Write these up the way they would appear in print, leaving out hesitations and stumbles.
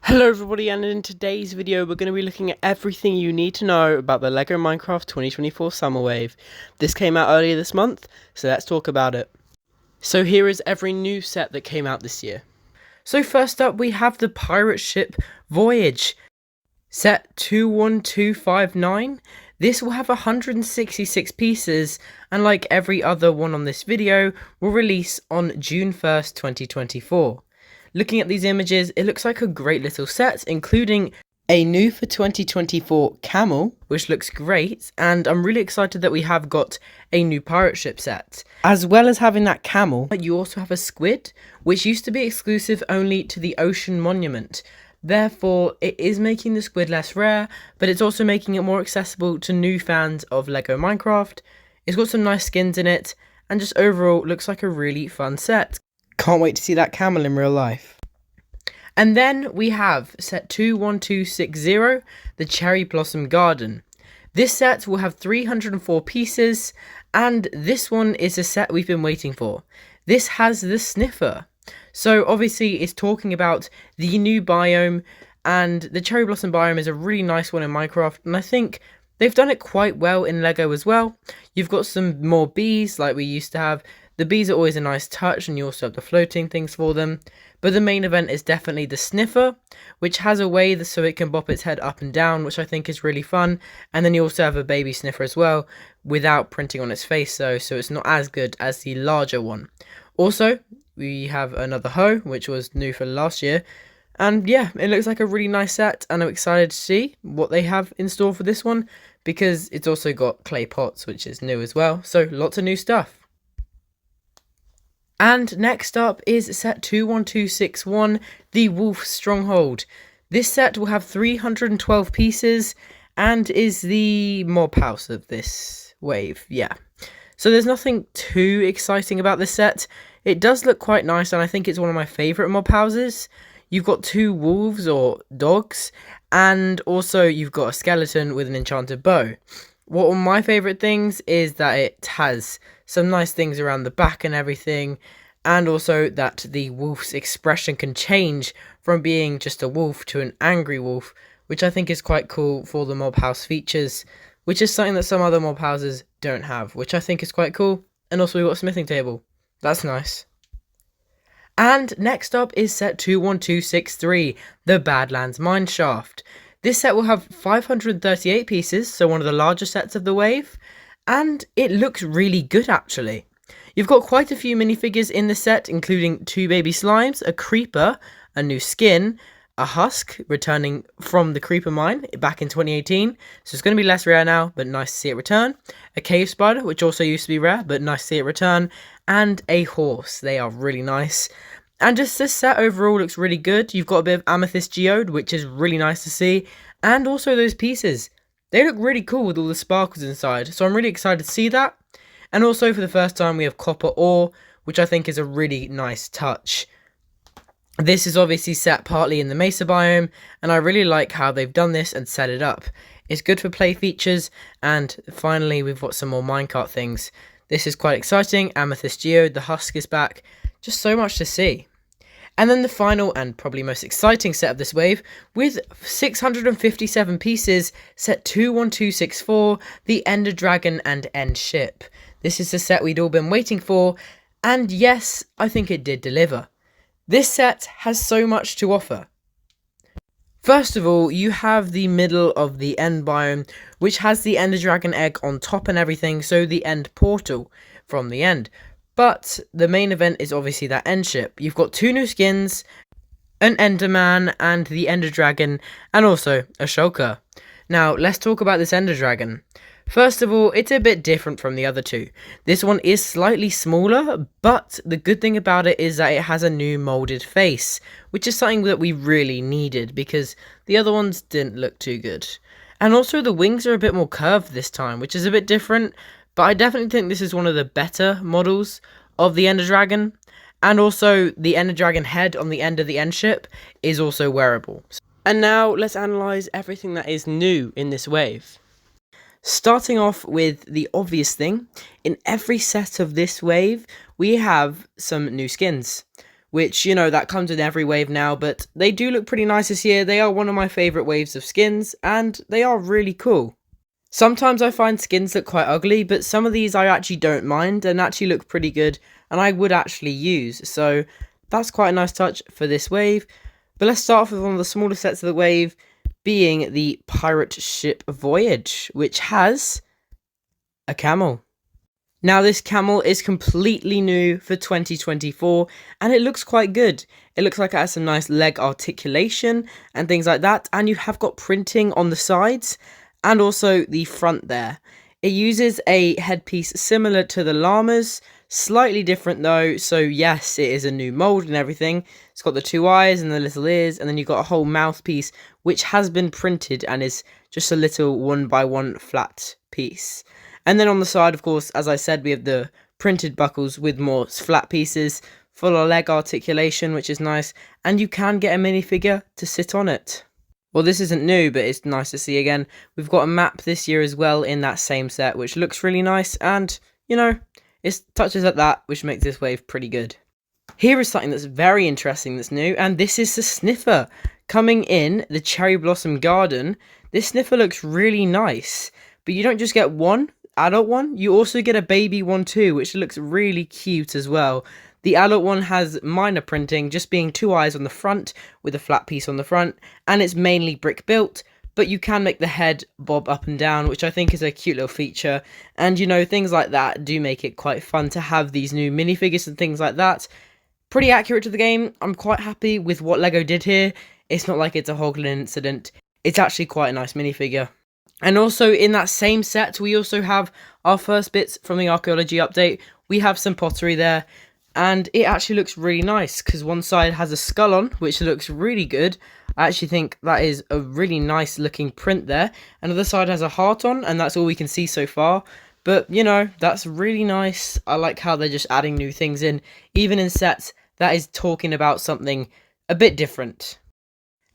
Hello everybody, and in today's video we're going to be looking at everything you need to know about the LEGO Minecraft 2024 Summer Wave. This came out earlier this month, so let's talk about it. So here is every new set that came out this year. So first up we have the pirate ship Voyage, set 21259. This will have 166 pieces, and like every other one on this video, will release on June 1st, 2024. Looking at these images, it looks like a great little set, including a new for 2024 camel, which looks great, and I'm really excited that we have got a new pirate ship set. As well as having that camel, you also have a squid, which used to be exclusive only to the Ocean Monument. Therefore, it is making the squid less rare, but it's also making it more accessible to new fans of LEGO Minecraft. It's got some nice skins in it, and just overall looks like a really fun set. Can't wait to see that camel in real life. And then we have set 21260, the Cherry Blossom Garden. This set will have 304 pieces, and this one is a set we've been waiting for. This has the sniffer. So obviously it's talking about the new biome, and the Cherry Blossom biome is a really nice one in Minecraft, and I think they've done it quite well in LEGO as well. You've got some more bees like we used to have. The bees are always a nice touch, and you also have the floating things for them. But the main event is definitely the sniffer, which has a way so it can bop its head up and down, which I think is really fun. And then you also have a baby sniffer as well, without printing on its face though, so it's not as good as the larger one. Also, we have another hoe, which was new for last year. And yeah, it looks like a really nice set, and I'm excited to see what they have in store for this one, because it's also got clay pots, which is new as well. So lots of new stuff. And next up is set 21261, the Wolf Stronghold. This set will have 312 pieces and is the mob house of this wave, yeah. So there's nothing too exciting about this set. It does look quite nice, and I think it's one of my favourite mob houses. You've got two wolves or dogs, and also you've got a skeleton with an enchanted bow. One of my favourite things is that it has some nice things around the back and everything, and also that the wolf's expression can change from being just a wolf to an angry wolf, which I think is quite cool for the mob house features, which is something that some other mob houses don't have, which I think is quite cool. And also we've got a smithing table. That's nice. And next up is set 21263, the Badlands Mineshaft. This set will have 538 pieces, so one of the larger sets of the wave, and it looks really good actually. You've got quite a few minifigures in the set, including two baby slimes, a creeper, a new skin, a husk returning from the creeper mine back in 2018, so it's going to be less rare now, but nice to see it return, a cave spider, which also used to be rare, but nice to see it return, and a horse. They are really nice. And just this set overall looks really good. You've got a bit of amethyst geode, which is really nice to see, and also those pieces. They look really cool with all the sparkles inside, so I'm really excited to see that. And also for the first time we have copper ore, which I think is a really nice touch. This is obviously set partly in the mesa biome, and I really like how they've done this and set it up. It's good for play features, and finally we've got some more minecart things. This is quite exciting. Amethyst geode, the husk is back, just so much to see. And then the final and probably most exciting set of this wave, with 657 pieces, set 21264, the Ender Dragon and End Ship. This is the set we'd all been waiting for, and yes, I think it did deliver. This set has so much to offer. First of all, you have the middle of the end biome, which has the Ender Dragon egg on top and everything, so the end portal from the end. But the main event is obviously that end ship. You've got two new skins, an Enderman and the Ender Dragon, and also a shulker. Now, let's talk about this Ender Dragon. First of all, it's a bit different from the other two. This one is slightly smaller, but the good thing about it is that it has a new molded face, which is something that we really needed because the other ones didn't look too good. And also the wings are a bit more curved this time, which is a bit different, but I definitely think this is one of the better models of the Ender Dragon. And also the Ender Dragon head on the end of the end ship is also wearable. And now let's analyse everything that is new in this wave. Starting off with the obvious thing, in every set of this wave, we have some new skins. which, you know, that comes in every wave now, but they do look pretty nice this year. They are one of my favourite waves of skins, and they are really cool. Sometimes I find skins look quite ugly, but some of these I actually don't mind and actually look pretty good, and I would actually use, so that's quite a nice touch for this wave. But let's start off with one of the smaller sets of the wave, being the Pirate Ship Voyage, which has a camel. Now, this camel is completely new for 2024, and it looks quite good. It looks like it has some nice leg articulation and things like that, and you have got printing on the sides and also the front there. It uses a headpiece similar to the llamas, slightly different though, so yes, it is a new mold and everything. It's got the two eyes and the little ears, and then you've got a whole mouthpiece which has been printed and is just a little 1x1 flat piece. And then on the side, of course, as I said, we have the printed buckles with more flat pieces, full of leg articulation, which is nice, and you can get a minifigure to sit on it. Well, this isn't new, but it's nice to see again. We've got a map this year as well in that same set, which looks really nice, and, you know, it's touches at that, which makes this wave pretty good. Here is something that's very interesting that's new, and this is the Sniffer. Coming in the Cherry Blossom Garden, this Sniffer looks really nice, but you don't just get one adult one, you also get a baby one too, which looks really cute as well. The adult one has minor printing, just being two eyes on the front with a flat piece on the front, and it's mainly brick built, but you can make the head bob up and down, which I think is a cute little feature. And, you know, things like that do make it quite fun to have these new minifigures and things like that. Pretty accurate to the game. I'm quite happy with what LEGO did here. It's not like it's a Hoglin incident. It's actually quite a nice minifigure. And also in that same set, we also have our first bits from the archaeology update. We have some pottery there, and it actually looks really nice because one side has a skull on, which looks really good. I actually think that is a really nice looking print there. Another side has a heart on, and that's all we can see so far. But, you know, that's really nice. I like how they're just adding new things in, even in sets that is talking about something a bit different.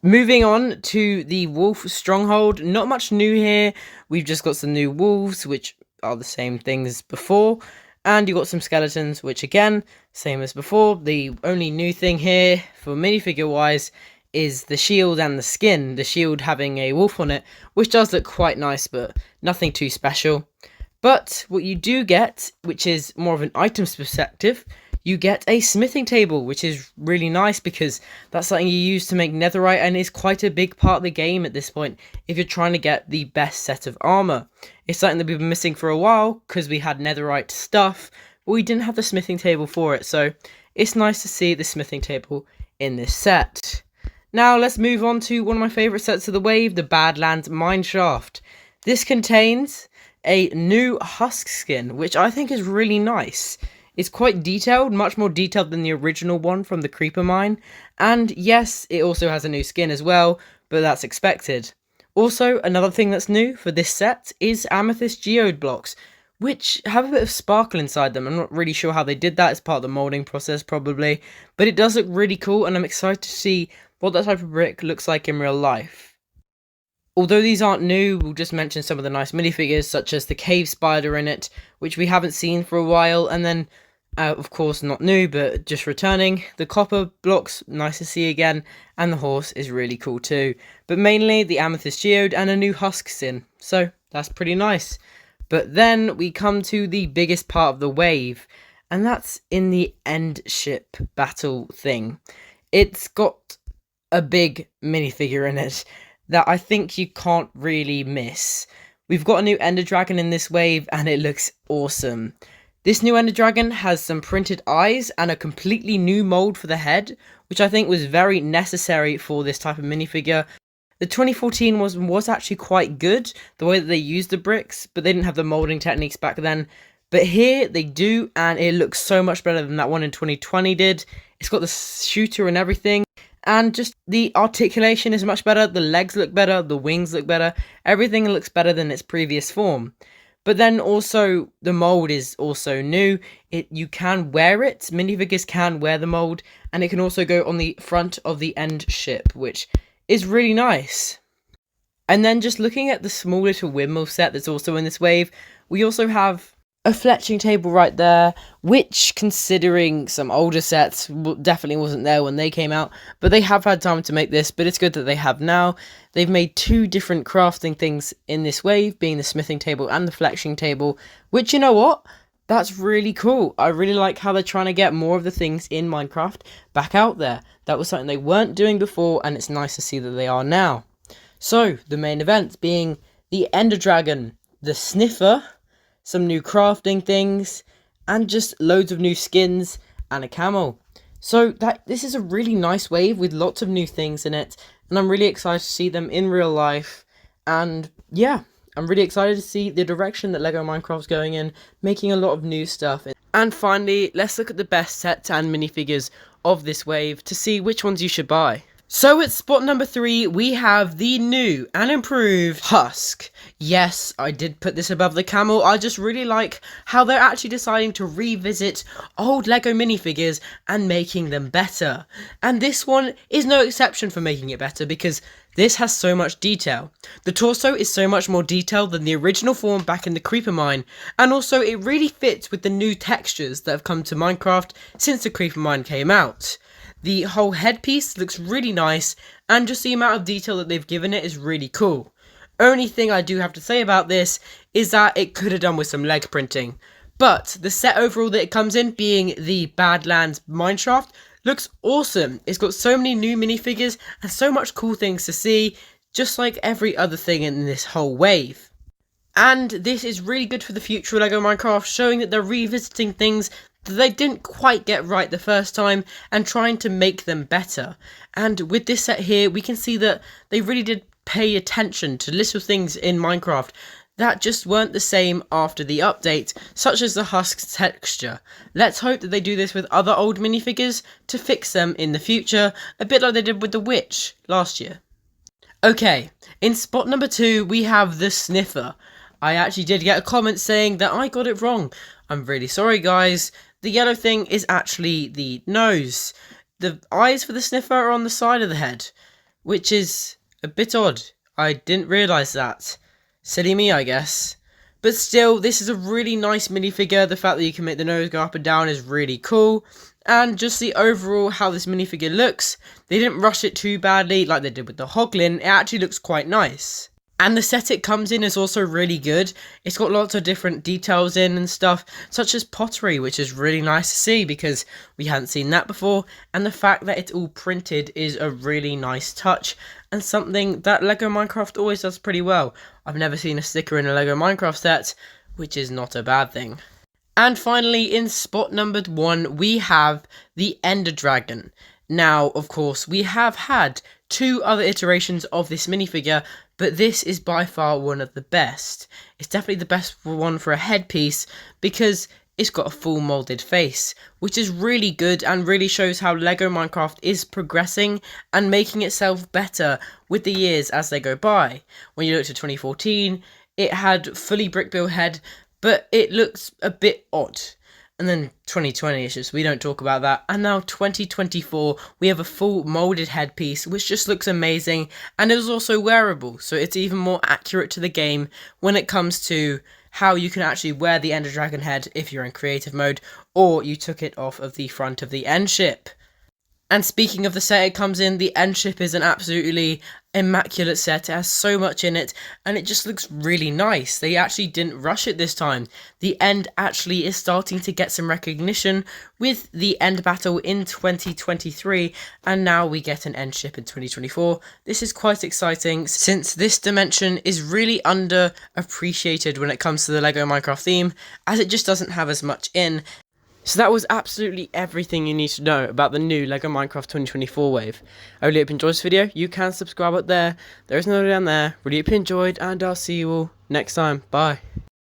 Moving on to the Wolf Stronghold, not much new here. We've just got some new wolves, which are the same thing as before. And you got some skeletons, which again, same as before. The only new thing here, for minifigure wise, is the shield and the skin. The shield having a wolf on it, which does look quite nice, but nothing too special. But what you do get, which is more of an items perspective, you get a smithing table, which is really nice because that's something you use to make netherite and is quite a big part of the game at this point if you're trying to get the best set of armor. It's something that we've been missing for a while because we had netherite stuff, but we didn't have the smithing table for it, so it's nice to see the smithing table in this set. Now let's move on to one of my favourite sets of the wave, the Badlands Mineshaft. This contains a new husk skin, which I think is really nice. It's quite detailed, much more detailed than the original one from the Creeper Mine, and yes, it also has a new skin as well, but that's expected. Also, another thing that's new for this set is Amethyst Geode blocks, which have a bit of sparkle inside them. I'm not really sure how they did that, it's part of the moulding process probably, but it does look really cool, and I'm excited to see what that type of brick looks like in real life. Although these aren't new, we'll just mention some of the nice minifigures, such as the cave spider in it, which we haven't seen for a while, and then, of course, not new, but just returning, the copper blocks, nice to see again, and the horse is really cool too. But mainly the Amethyst Geode and a new husk skin, so that's pretty nice. But then we come to the biggest part of the wave, and that's in the end ship battle thing. It's got a big minifigure in it that I think you can't really miss. We've got a new Ender Dragon in this wave, and it looks awesome. This new Ender Dragon has some printed eyes and a completely new mold for the head, which I think was very necessary for this type of minifigure. The 2014 was actually quite good, the way that they used the bricks, but they didn't have the molding techniques back then. But here they do, and it looks so much better than that one in 2020 did. It's got the shooter and everything. And just the articulation is much better, the legs look better, the wings look better, everything looks better than its previous form. But then also, the mold is also new. You can wear it, minifigures can wear the mold, and it can also go on the front of the end ship, which is really nice. And then just looking at the small little windmill set that's also in this wave, we also have a fletching table right there, which, considering some older sets, definitely wasn't there when they came out, but they have had time to make this, but it's good that they have now. They've made 2 different crafting things in this wave, being the smithing table and the fletching table, which, you know what? That's really cool. I really like how they're trying to get more of the things in Minecraft back out there. That was something they weren't doing before, and it's nice to see that they are now. So, the main events being the Ender Dragon, the Sniffer, some new crafting things, and just loads of new skins and a camel. So this is a really nice wave with lots of new things in it, and I'm really excited to see them in real life. And yeah, I'm really excited to see the direction that LEGO Minecraft's going in, making a lot of new stuff. And finally, let's look at the best sets and minifigures of this wave to see which ones you should buy. So at spot number 3, we have the new and improved Husk. Yes, I did put this above the camel. I just really like how they're actually deciding to revisit old LEGO minifigures and making them better. And this one is no exception for making it better, because this has so much detail. The torso is so much more detailed than the original form back in the Creeper Mine, and also it really fits with the new textures that have come to Minecraft since the Creeper Mine came out. The whole headpiece looks really nice, and just the amount of detail that they've given it is really cool. Only thing I do have to say about this is that it could have done with some leg printing. But the set overall that it comes in, being the Badlands Mineshaft, looks awesome. It's got so many new minifigures and so much cool things to see, just like every other thing in this whole wave. And this is really good for the future of LEGO Minecraft, showing that they're revisiting things that they didn't quite get right the first time and trying to make them better. And with this set here, we can see that they really did pay attention to little things in Minecraft that just weren't the same after the update, such as the husk texture. Let's hope that they do this with other old minifigures to fix them in the future, a bit like they did with the Witch last year. Okay, in spot number 2, we have the Sniffer. I actually did get a comment saying that I got it wrong. I'm really sorry, guys. The yellow thing is actually the nose. The eyes for the Sniffer are on the side of the head, which is a bit odd. I didn't realise that. Silly me, I guess. But still, this is a really nice minifigure. The fact that you can make the nose go up and down is really cool. And just the overall how this minifigure looks, they didn't rush it too badly like they did with the Hoglin. It actually looks quite nice. And the set it comes in is also really good. It's got lots of different details in and stuff, such as pottery, which is really nice to see because we hadn't seen that before. And the fact that it's all printed is a really nice touch and something that LEGO Minecraft always does pretty well. I've never seen a sticker in a LEGO Minecraft set, which is not a bad thing. And finally, in spot number 1, we have the Ender Dragon. Now, of course, we have had 2 other iterations of this minifigure, but this is by far one of the best. It's definitely the best one for a headpiece because it's got a full molded face, which is really good and really shows how LEGO Minecraft is progressing and making itself better with the years as they go by. When you look to 2014, it had fully brick built head, but it looks a bit odd. And then 2020 is just, we don't talk about that. And now 2024, we have a full molded headpiece, which just looks amazing. And it is also wearable, so it's even more accurate to the game when it comes to how you can actually wear the Ender Dragon head if you're in creative mode, or you took it off of the front of the end ship. And speaking of the set it comes in, the end ship is an absolutely immaculate set. It has so much in it, and it just looks really nice. They actually didn't rush it this time. The end actually is starting to get some recognition with the end battle in 2023, and now we get an end ship in 2024. This is quite exciting, since this dimension is really underappreciated when it comes to the LEGO Minecraft theme, as it just doesn't have as much in. So that was absolutely everything you need to know about the new LEGO Minecraft 2024 wave. I really hope you enjoyed this video. You can subscribe up there. There is another down there. Really hope you enjoyed, and I'll see you all next time. Bye.